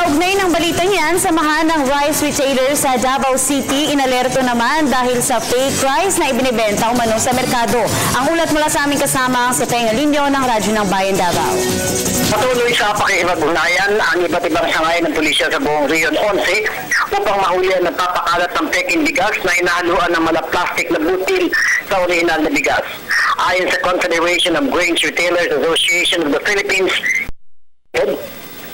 Kaugnay ng balitang yan, samahan ng rice retailers sa Davao City inalerto naman dahil sa fake rice na ibinibenta umano sa merkado. Ang ulat mula sa aming kasama si Penga Linyo ng Radyo ng Bayan Davao. Patuloy sa pakikipag-ugnayan ang iba't ibang sangay ng pulisya sa buong Region 11 upang mahuli ang nagpapakalat ng peking bigas na inahaluan ng malaplastic na butil sa orihinal na bigas. Ayon sa Confederation of Grains Retailers Association of the Philippines,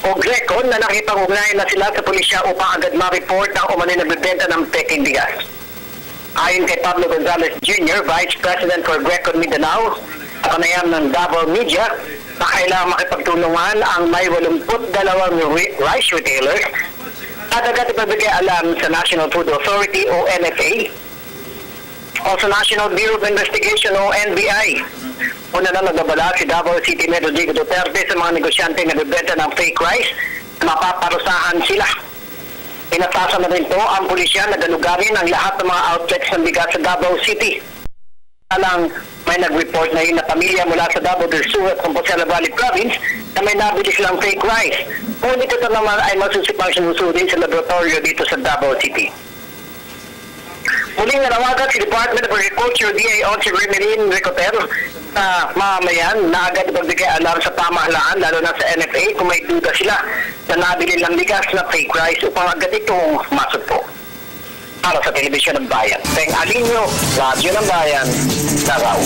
o GRECO, na nakipag-ugnayan na sila sa pulisya upang agad ma-report ang umano'y nagbebenta ng peking bigas. Ayon kay Pablo Gonzalez Jr., Vice President for GRECO Mindanao, sa panayam ng Davao Media, na kailangang makipagtulungan ang may 82 rice retailers at agad ipabigay alam sa National Food Authority o NFA o sa National Bureau of Investigation o NBI. Una na nagbabala si Davao City Mayor Rodrigo Duterte sa mga negosyante na nagbebenta ng fake rice na mapaparusahan sila. Pinatasa na rin po ang pulisya na galugarin ang lahat ng mga outlets ng bigas sa Davao City. Lang may nag-report na yun na pamilya mula sa Davao del Sur at Compostela Valley Province na may nabili silang fake rice. Ngunit ito naman ay masusipang sinusuri sa laboratorio dito sa Davao City. Muling nanawagan si Department of Agriculture DA Onsi Remelin Ricoter na mamamayan na agad magbigay alam sa pamahalaan lalo na sa NFA kung may duda sila na nabili ng bigas na fake rice upang agad itong masugpo. Para sa Telebisyon ng Bayan, Peng Alinyo, Radyo ng Bayan, Davao.